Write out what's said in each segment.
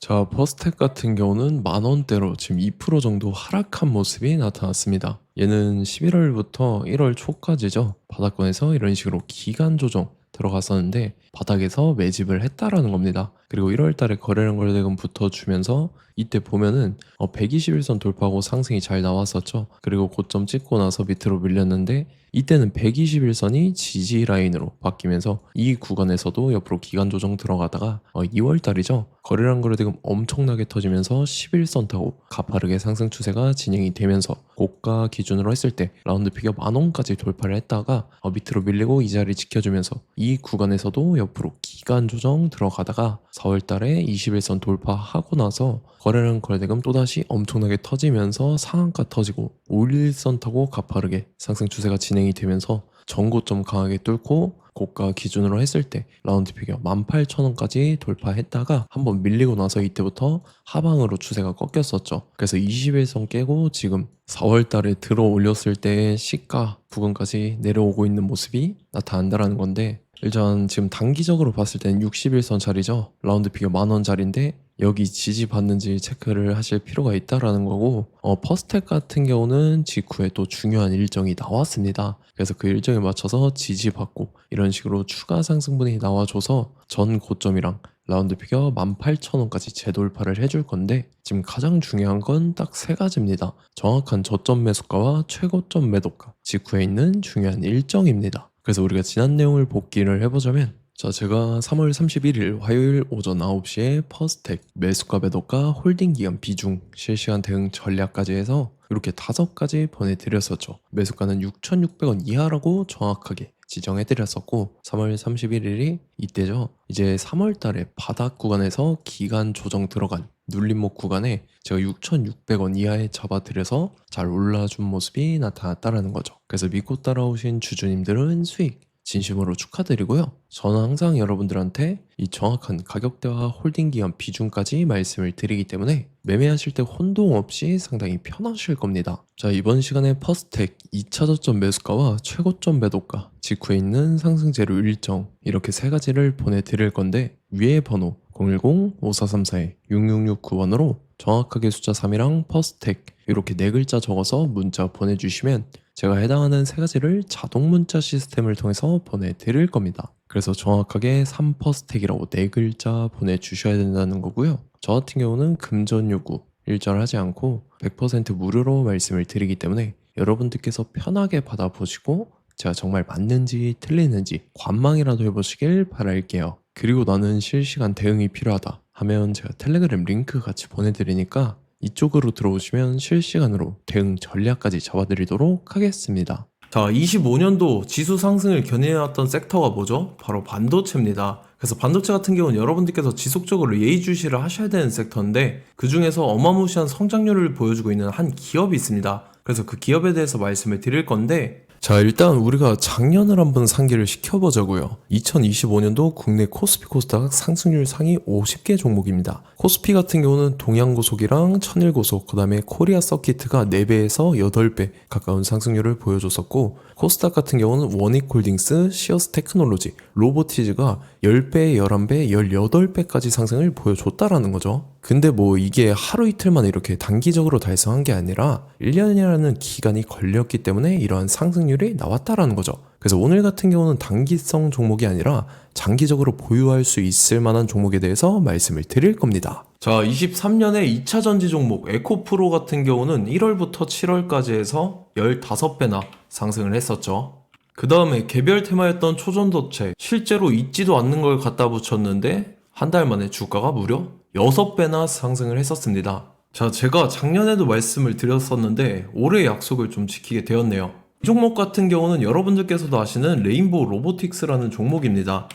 자, 퍼스텍 같은 경우는 만 원대로 지금 2% 정도 하락한 모습이 나타났습니다. 얘는 11월부터 1월 초까지죠. 바닥권에서 이런 식으로 기간 조정 들어갔었는데 바닥에서 매집을 했다라는 겁니다. 그리고 1월 달에 거래량 거래대금부터 주면서 이때 보면은 121선 돌파하고 상승이 잘 나왔었죠. 그리고 고점 찍고 나서 밑으로 밀렸는데 이때는 121선이 지지 라인으로 바뀌면서 이 구간에서도 옆으로 기간 조정 들어가다가 2월 달이죠. 거래량 거래대금 엄청나게 터지면서 11선 타고 가파르게 상승 추세가 진행이 되면서 고가 기준으로 했을 때 라운드 피겨 만 원까지 돌파를 했다가 밑으로 밀리고 이 자리 지켜주면서 이 구간에서도 옆으로 기간 조정 들어가다가 4월 달에 21선 돌파하고 나서 거래량 거래대금 또다시 엄청나게 터지면서 상한가 터지고 51선 타고 가파르게 상승 추세가 진행이 되면서 전고점 강하게 뚫고 고가 기준으로 했을 때 라운드 피겨 18,000원까지 돌파했다가 한번 밀리고 나서 이때부터 하방으로 추세가 꺾였었죠. 그래서 21선 깨고 지금 4월 달에 들어 올렸을 때의 시가 부근까지 내려오고 있는 모습이 나타난다라는 건데, 일단 지금 단기적으로 봤을 때는 61선 자리죠. 라운드 피겨 만 원짜리인데 여기 지지받는지 체크를 하실 필요가 있다라는 거고, 퍼스텍 같은 경우는 직후에 또 중요한 일정이 나왔습니다. 그래서 그 일정에 맞춰서 지지받고 이런 식으로 추가 상승분이 나와줘서 전 고점이랑 라운드 피겨 18,000원까지 재돌파를 해줄 건데, 지금 가장 중요한 건 딱 세 가지입니다. 정확한 저점 매수가와 최고점 매도가, 직후에 있는 중요한 일정입니다. 그래서 우리가 지난 내용을 복기를 해보자면, 자, 제가 3월 31일 화요일 오전 9시에 퍼스텍 매수가 매도가 홀딩 기간 비중 실시간 대응 전략까지 해서 이렇게 5가지 보내드렸었죠. 매수가는 6,600원 이하라고 정확하게 지정해드렸었고, 3월 31일이 이때죠. 이제 3월 달에 바닥 구간에서 기간 조정 들어간 눌림목 구간에 제가 6,600원 이하에 잡아드려서 잘 올라준 모습이 나타났다라는 거죠. 그래서 믿고 따라오신 주주님들은 수익 진심으로 축하드리고요. 저는 항상 여러분들한테 이 정확한 가격대와 홀딩 기간 비중까지 말씀을 드리기 때문에 매매하실 때 혼동 없이 상당히 편하실 겁니다. 자, 이번 시간에 퍼스텍 2차 저점 매수가와 최고점 매도가, 직후에 있는 상승재료 일정, 이렇게 세 가지를 보내드릴 건데, 위에 번호 010-5434-6669번으로 정확하게 숫자 3이랑 퍼스텍 이렇게 네 글자 적어서 문자 보내주시면 제가 해당하는 세 가지를 자동 문자 시스템을 통해서 보내드릴 겁니다. 그래서 정확하게 3퍼스텍이라고 네 글자 보내주셔야 된다는 거고요. 저 같은 경우는 금전 요구 일절하지 않고 100% 무료로 말씀을 드리기 때문에 여러분들께서 편하게 받아보시고 제가 정말 맞는지 틀리는지 관망이라도 해보시길 바랄게요. 그리고 나는 실시간 대응이 필요하다 하면 제가 텔레그램 링크 같이 보내드리니까 이쪽으로 들어오시면 실시간으로 대응 전략까지 잡아드리도록 하겠습니다. 자, 25년도 지수 상승을 견인해왔던 섹터가 뭐죠? 바로 반도체입니다. 그래서 반도체 같은 경우는 여러분들께서 지속적으로 예의주시를 하셔야 되는 섹터인데, 그 중에서 어마무시한 성장률을 보여주고 있는 한 기업이 있습니다. 그래서 그 기업에 대해서 말씀을 드릴 건데, 자, 일단 우리가 작년을 한번 상기를 시켜보자고요. 2025년도 국내 코스피 코스닥 상승률 상위 50개 종목입니다. 코스피 같은 경우는 동양고속이랑 천일고속, 그 다음에 코리아 서키트가 4배에서 8배 가까운 상승률을 보여줬었고, 코스닥 같은 경우는 원익홀딩스, 시어스 테크놀로지, 로보티즈가 10배, 11배, 18배까지 상승을 보여줬다라는 거죠. 근데 뭐 이게 하루 이틀만 이렇게 단기적으로 달성한 게 아니라 1년이라는 기간이 걸렸기 때문에 이러한 상승률이 나왔다라는 거죠. 그래서 오늘 같은 경우는 단기성 종목이 아니라 장기적으로 보유할 수 있을 만한 종목에 대해서 말씀을 드릴 겁니다. 자, 23년에 2차 전지 종목 에코프로 같은 경우는 1월부터 7월까지 해서 15배나 상승을 했었죠. 그 다음에 개별 테마였던 초전도체, 실제로 있지도 않는 걸 갖다 붙였는데 한 달 만에 주가가 무려 6배나 상승을 했었습니다. 자, 제가 작년에도 말씀을 드렸었는데 올해 약속을 좀 지키게 되었네요. 이 종목 같은 경우는 여러분들께서도 아시는 레인보우 로보틱스라는 종목입니다.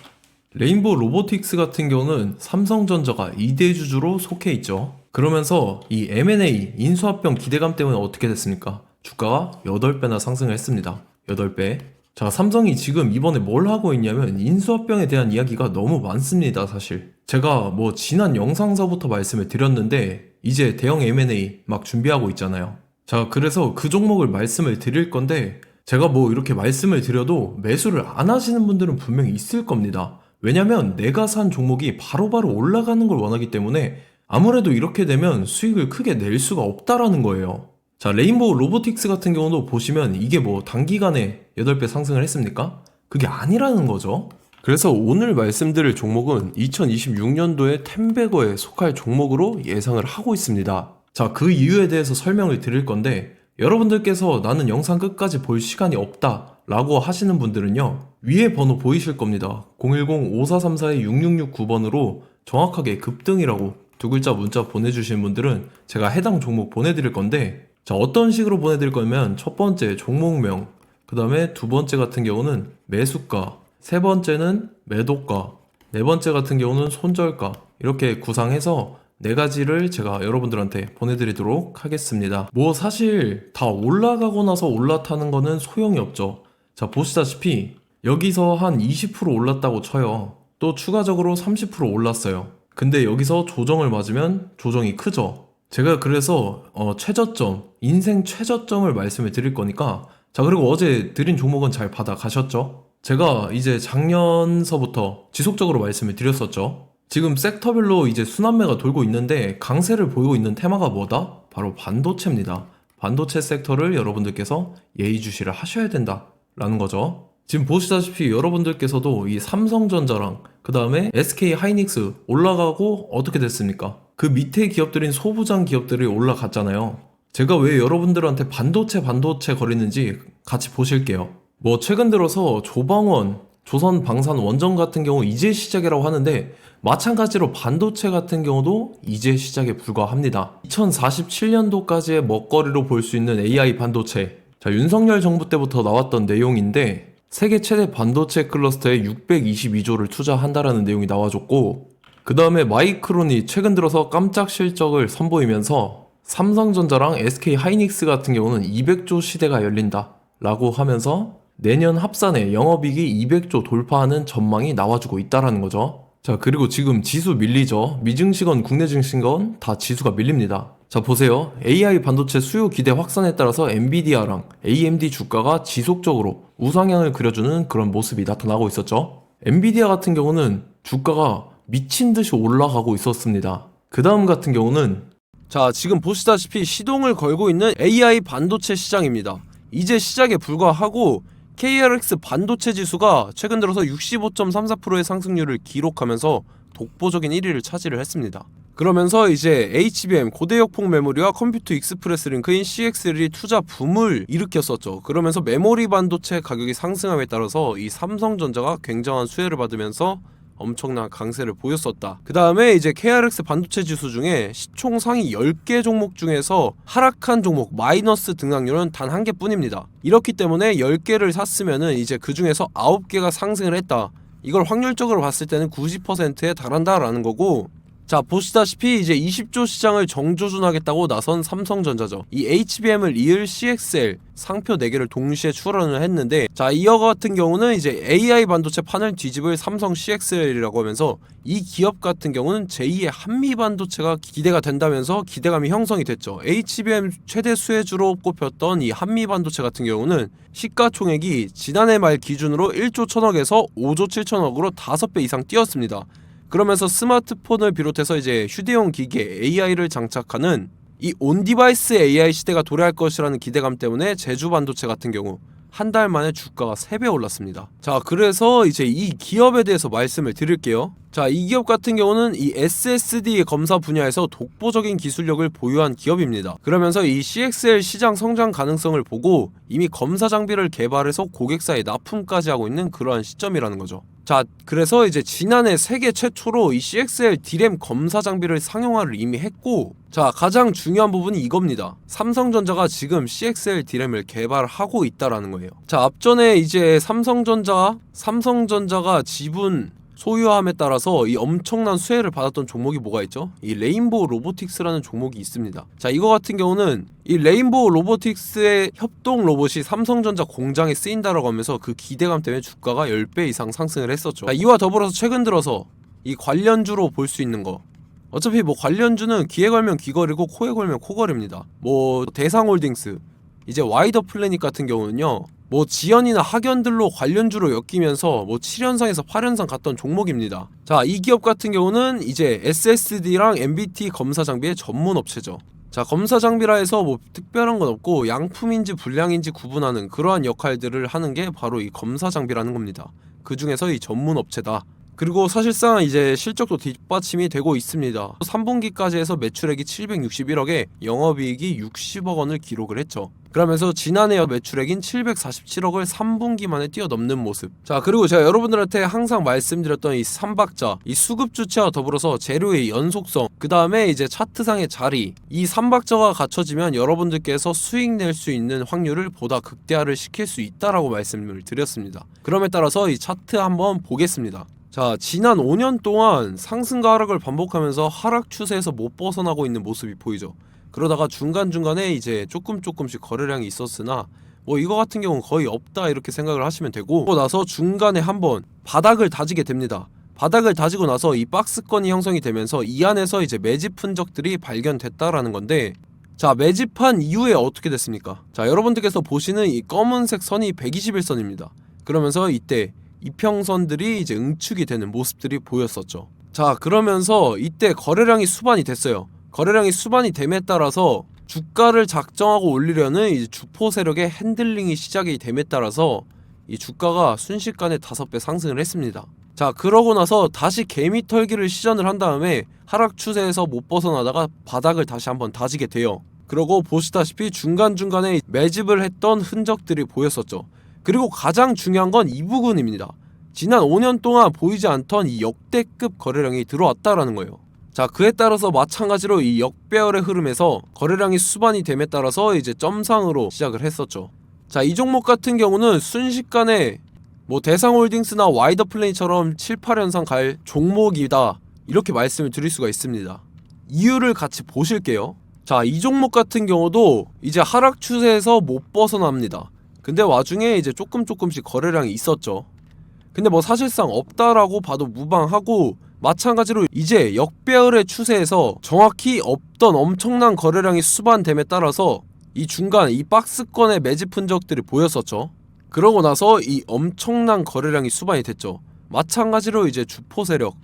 레인보우 로보틱스 같은 경우는 삼성전자가 2대 주주로 속해 있죠. 그러면서 이 M&A 인수합병 기대감 때문에 어떻게 됐습니까? 주가가 8배나 상승을 했습니다. 8배. 자, 삼성이 지금 이번에 뭘 하고 있냐면 인수합병에 대한 이야기가 너무 많습니다, 사실. 제가 뭐 지난 영상서부터 말씀을 드렸는데 이제 대형 M&A 막 준비하고 있잖아요. 자, 그래서 그 종목을 말씀을 드릴 건데, 제가 뭐 이렇게 말씀을 드려도 매수를 안 하시는 분들은 분명히 있을 겁니다. 왜냐면 내가 산 종목이 바로바로 올라가는 걸 원하기 때문에 아무래도 이렇게 되면 수익을 크게 낼 수가 없다라는 거예요. 자, 레인보우 로보틱스 같은 경우도 보시면 이게 뭐 단기간에 8배 상승을 했습니까? 그게 아니라는 거죠. 그래서 오늘 말씀드릴 종목은 2026년도에 텐베거에 속할 종목으로 예상을 하고 있습니다. 자, 그 이유에 대해서 설명을 드릴 건데, 여러분들께서 나는 영상 끝까지 볼 시간이 없다 라고 하시는 분들은요, 위에 번호 보이실 겁니다. 010-5434-6669번으로 정확하게 급등이라고 두 글자 문자 보내주신 분들은 제가 해당 종목 보내드릴 건데, 자, 어떤 식으로 보내드릴 거냐면 첫 번째 종목명, 그 다음에 두 번째 같은 경우는 매수가, 세 번째는 매도가, 네 번째 같은 경우는 손절가, 이렇게 구상해서 네 가지를 제가 여러분들한테 보내드리도록 하겠습니다. 뭐 사실 다 올라가고 나서 올라타는 거는 소용이 없죠. 자, 보시다시피 여기서 한 20% 올랐다고 쳐요. 또 추가적으로 30% 올랐어요. 근데 여기서 조정을 맞으면 조정이 크죠. 제가 그래서 최저점, 인생 최저점을 말씀을 드릴 거니까, 자, 그리고 어제 드린 종목은 잘 받아가셨죠? 제가 이제 작년서부터 지속적으로 말씀을 드렸었죠. 지금 섹터별로 이제 순환매가 돌고 있는데 강세를 보이고 있는 테마가 뭐다? 바로 반도체입니다. 반도체 섹터를 여러분들께서 예의주시를 하셔야 된다라는 거죠. 지금 보시다시피 여러분들께서도 이 삼성전자랑 그 다음에 SK 하이닉스 올라가고 어떻게 됐습니까? 그 밑에 기업들인 소부장 기업들이 올라갔잖아요. 제가 왜 여러분들한테 반도체 거리는지 같이 보실게요. 뭐 최근 들어서 조방원, 조선방산원전 같은 경우 이제 시작이라고 하는데, 마찬가지로 반도체 같은 경우도 이제 시작에 불과합니다. 2047년도까지의 먹거리로 볼 수 있는 AI 반도체. 자, 윤석열 정부 때부터 나왔던 내용인데, 세계 최대 반도체 클러스터에 622조를 투자한다라는 내용이 나와줬고, 그 다음에 마이크론이 최근 들어서 깜짝 실적을 선보이면서 삼성전자랑 SK 하이닉스 같은 경우는 200조 시대가 열린다 라고 하면서 내년 합산에 영업이익이 200조 돌파하는 전망이 나와주고 있다라는 거죠. 자, 그리고 지금 지수 밀리죠. 미증시건 국내 증시건 다 지수가 밀립니다. 자, 보세요. AI 반도체 수요 기대 확산에 따라서 엔비디아랑 AMD 주가가 지속적으로 우상향을 그려주는 그런 모습이 나타나고 있었죠. 엔비디아 같은 경우는 주가가 미친 듯이 올라가고 있었습니다. 그 다음 같은 경우는, 자, 지금 보시다시피 시동을 걸고 있는 AI 반도체 시장입니다. 이제 시작에 불과하고 KRX 반도체 지수가 최근 들어서 65.34%의 상승률을 기록하면서 독보적인 1위를 차지를 했습니다. 그러면서 이제 HBM 고대역폭 메모리와 컴퓨터 익스프레스 링크인 CXL이 투자 붐을 일으켰었죠. 그러면서 메모리 반도체 가격이 상승함에 따라서 이 삼성전자가 굉장한 수혜를 받으면서 엄청난 강세를 보였었다. 그 다음에 이제 KRX 반도체 지수 중에 시총 상위 10개 종목 중에서 하락한 종목 마이너스 등락률은 단 한 개뿐입니다. 이렇기 때문에 10개를 샀으면은 이제 그 중에서 9개가 상승을 했다. 이걸 확률적으로 봤을 때는 90%에 달한다라는 거고, 자, 보시다시피 이제 20조 시장을 정조준하겠다고 나선 삼성전자죠. 이 HBM을 이을 CXL 상표 4개를 동시에 출원을 했는데, 자, 이어 같은 경우는 이제 AI 반도체 판을 뒤집을 삼성 CXL이라고 하면서 이 기업 같은 경우는 제2의 한미 반도체가 기대가 된다면서 기대감이 형성이 됐죠. HBM 최대 수혜주로 꼽혔던 이 한미 반도체 같은 경우는 시가총액이 지난해 말 기준으로 1조 1000억에서 5조 7천억으로 5배 이상 뛰었습니다. 그러면서 스마트폰을 비롯해서 이제 휴대용 기기에 AI를 장착하는 이 온디바이스 AI 시대가 도래할 것이라는 기대감 때문에 제주 반도체 같은 경우 한 달 만에 주가가 3배 올랐습니다. 자, 그래서 이제 이 기업에 대해서 말씀을 드릴게요. 자, 이 기업 같은 경우는 이 SSD 검사 분야에서 독보적인 기술력을 보유한 기업입니다. 그러면서 이 CXL 시장 성장 가능성을 보고 이미 검사 장비를 개발해서 고객사에 납품까지 하고 있는 그러한 시점이라는 거죠. 자, 그래서 이제 지난해 세계 최초로 이 CXL D램 검사 장비를 상용화를 이미 했고, 자, 가장 중요한 부분이 이겁니다. 삼성전자가 지금 CXL D램을 개발하고 있다라는 거예요. 자, 앞전에 이제 삼성전자가 지분 소유함에 따라서 이 엄청난 수혜를 받았던 종목이 뭐가 있죠? 이 레인보우 로보틱스라는 종목이 있습니다. 자, 이거 같은 경우는 이 레인보우 로보틱스의 협동 로봇이 삼성전자 공장에 쓰인다라고 하면서 그 기대감 때문에 주가가 10배 이상 상승을 했었죠. 자, 이와 더불어서 최근 들어서 이 관련주로 볼 수 있는 거, 어차피 뭐 관련주는 귀에 걸면 귀걸이고 코에 걸면 코걸입니다. 뭐 대상홀딩스, 이제 와이더 플래닛 같은 경우는요, 뭐 지연이나 학연들로 관련주로 엮이면서 뭐 7연상에서 8연상 갔던 종목입니다. 자, 이 기업 같은 경우는 이제 SSD랑 MBT 검사 장비의 전문 업체죠. 자, 검사 장비라 해서 뭐 특별한 건 없고 양품인지 불량인지 구분하는 그러한 역할들을 하는 게 바로 이 검사 장비라는 겁니다. 그 중에서 이 전문 업체다. 그리고 사실상 이제 실적도 뒷받침이 되고 있습니다. 3분기까지 해서 매출액이 761억에 영업이익이 60억 원을 기록을 했죠. 그러면서 지난해 매출액인 747억을 3분기 만에 뛰어넘는 모습. 자, 그리고 제가 여러분들한테 항상 말씀드렸던 이 3박자, 이 수급 주체와 더불어서 재료의 연속성, 그 다음에 이제 차트상의 자리, 이 3박자가 갖춰지면 여러분들께서 수익 낼 수 있는 확률을 보다 극대화를 시킬 수 있다라고 말씀을 드렸습니다. 그럼에 따라서 이 차트 한번 보겠습니다. 자, 지난 5년 동안 상승과 하락을 반복하면서 하락 추세에서 못 벗어나고 있는 모습이 보이죠. 그러다가 중간중간에 이제 조금씩 거래량이 있었으나 뭐 이거 같은 경우는 거의 없다 이렇게 생각을 하시면 되고, 그러고 나서 중간에 한번 바닥을 다지게 됩니다. 바닥을 다지고 나서 이 박스권이 형성이 되면서 이 안에서 이제 매집 흔적들이 발견됐다라는 건데, 자, 매집한 이후에 어떻게 됐습니까? 자, 여러분들께서 보시는 이 검은색 선이 121선입니다. 그러면서 이때 이평선들이 이제 응축이 되는 모습들이 보였었죠. 자, 그러면서 이때 거래량이 수반이 됐어요. 거래량이 수반이 됨에 따라서 주가를 작정하고 올리려는 이제 주포 세력의 핸들링이 시작이 됨에 따라서 이 주가가 순식간에 5배 상승을 했습니다. 자, 그러고 나서 다시 개미 털기를 시전을 한 다음에 하락 추세에서 못 벗어나다가 바닥을 다시 한번 다지게 돼요. 그러고 보시다시피 중간중간에 매집을 했던 흔적들이 보였었죠. 그리고 가장 중요한 건 이 부분입니다. 지난 5년 동안 보이지 않던 이 역대급 거래량이 들어왔다라는 거예요. 자, 그에 따라서 마찬가지로 이 역배열의 흐름에서 거래량이 수반이 됨에 따라서 이제 점상으로 시작을 했었죠. 자, 이 종목 같은 경우는 순식간에 뭐 대상홀딩스나 와이더플레이처럼 7, 8연상 갈 종목이다 이렇게 말씀을 드릴 수가 있습니다. 이유를 같이 보실게요. 자, 이 종목 같은 경우도 이제 하락 추세에서 못 벗어납니다. 근데 와중에 이제 조금씩 거래량이 있었죠. 근데 뭐 사실상 없다라고 봐도 무방하고, 마찬가지로 이제 역배열의 추세에서 정확히 없던 엄청난 거래량이 수반됨에 따라서 이 중간 이 박스권의 매집 흔적들이 보였었죠. 그러고 나서 이 엄청난 거래량이 수반이 됐죠. 마찬가지로 이제 주포 세력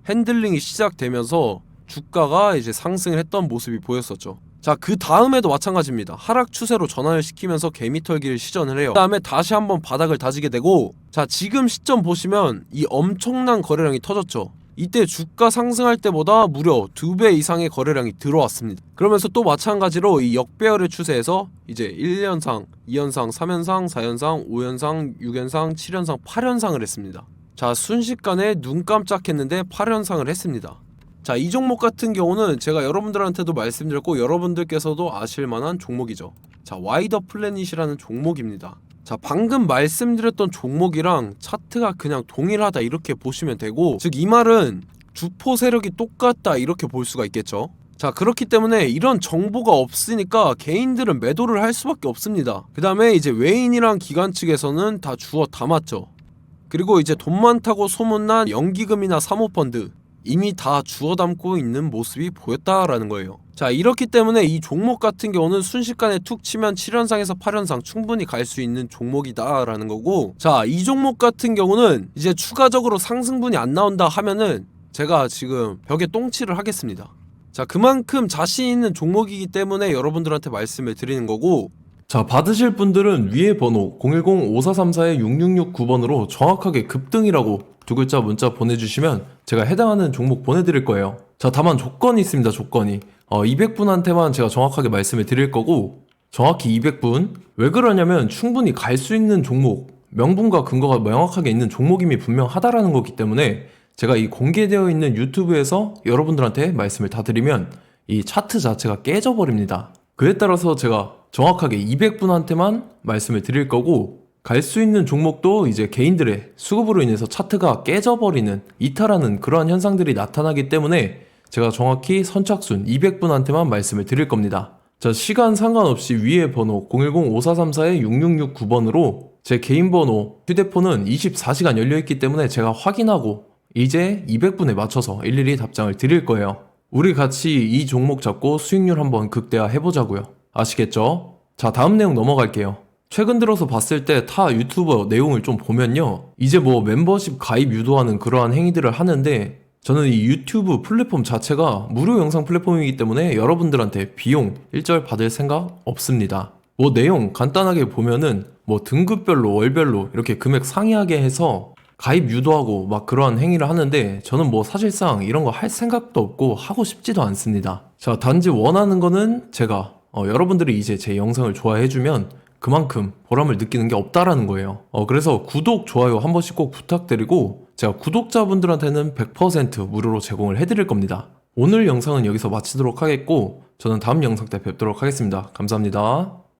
핸들링이 시작되면서 주가가 이제 상승을 했던 모습이 보였었죠. 자, 그 다음에도 마찬가지입니다. 하락 추세로 전환을 시키면서 개미털기를 시전을 해요. 그 다음에 다시 한번 바닥을 다지게 되고, 자, 지금 시점 보시면 이 엄청난 거래량이 터졌죠. 이때 주가 상승할 때보다 무려 2배 이상의 거래량이 들어왔습니다. 그러면서 또 마찬가지로 이 역배열의 추세에서 이제 1연상, 2연상, 3연상, 4연상, 5연상, 6연상, 7연상, 8연상을 했습니다. 자, 순식간에 눈 깜짝했는데 8연상을 했습니다. 자, 이 종목 같은 경우는 제가 여러분들한테도 말씀드렸고 여러분들께서도 아실만한 종목이죠. 자, 와이더 플래닛이라는 종목입니다. 자, 방금 말씀드렸던 종목이랑 차트가 그냥 동일하다 이렇게 보시면 되고, 즉 이 말은 주포 세력이 똑같다 이렇게 볼 수가 있겠죠. 자, 그렇기 때문에 이런 정보가 없으니까 개인들은 매도를 할 수밖에 없습니다. 그 다음에 이제 외인이랑 기관 측에서는 다 주워 담았죠. 그리고 이제 돈 많다고 소문난 연기금이나 사모펀드 이미 다 주워 담고 있는 모습이 보였다라는 거예요. 자, 이렇기 때문에 이 종목 같은 경우는 순식간에 툭 치면 7연상에서 8연상 충분히 갈 수 있는 종목이다 라는 거고, 자, 이 종목 같은 경우는 이제 추가적으로 상승분이 안 나온다 하면은 제가 지금 벽에 똥칠을 하겠습니다. 자, 그만큼 자신 있는 종목이기 때문에 여러분들한테 말씀을 드리는 거고, 자, 받으실 분들은 위에 번호 010-5434-6669번으로 정확하게 급등이라고 두 글자 문자 보내주시면 제가 해당하는 종목 보내드릴 거예요. 자, 다만 조건이 있습니다. 조건이 200분한테만 제가 정확하게 말씀을 드릴 거고, 정확히 200분. 왜 그러냐면 충분히 갈 수 있는 종목, 명분과 근거가 명확하게 있는 종목임이 분명하다라는 거기 때문에 제가 이 공개되어 있는 유튜브에서 여러분들한테 말씀을 다 드리면 이 차트 자체가 깨져버립니다. 그에 따라서 제가 정확하게 200분한테만 말씀을 드릴 거고, 갈 수 있는 종목도 이제 개인들의 수급으로 인해서 차트가 깨져버리는, 이탈하는 그러한 현상들이 나타나기 때문에 제가 정확히 선착순 200분한테만 말씀을 드릴 겁니다. 자, 시간 상관없이 위에 번호 010-5434-6669번으로 제 개인 번호, 휴대폰은 24시간 열려있기 때문에 제가 확인하고 이제 200분에 맞춰서 일일이 답장을 드릴 거예요. 우리 같이 이 종목 잡고 수익률 한번 극대화 해보자고요. 아시겠죠? 자, 다음 내용 넘어갈게요. 최근 들어서 봤을 때 타 유튜버 내용을 좀 보면요. 이제 뭐 멤버십 가입 유도하는 그러한 행위들을 하는데 저는 이 유튜브 플랫폼 자체가 무료 영상 플랫폼이기 때문에 여러분들한테 비용 일절 받을 생각 없습니다. 뭐 내용 간단하게 보면은 뭐 등급별로 월별로 이렇게 금액 상이하게 해서 가입 유도하고 막 그러한 행위를 하는데 저는 뭐 사실상 이런 거 할 생각도 없고 하고 싶지도 않습니다. 자, 단지 원하는 거는 제가 여러분들이 이제 제 영상을 좋아해주면 그만큼 보람을 느끼는 게 없다라는 거예요. 그래서 구독, 좋아요 한 번씩 꼭 부탁드리고 제가 구독자분들한테는 100% 무료로 제공을 해드릴 겁니다. 오늘 영상은 여기서 마치도록 하겠고 저는 다음 영상 때 뵙도록 하겠습니다. 감사합니다.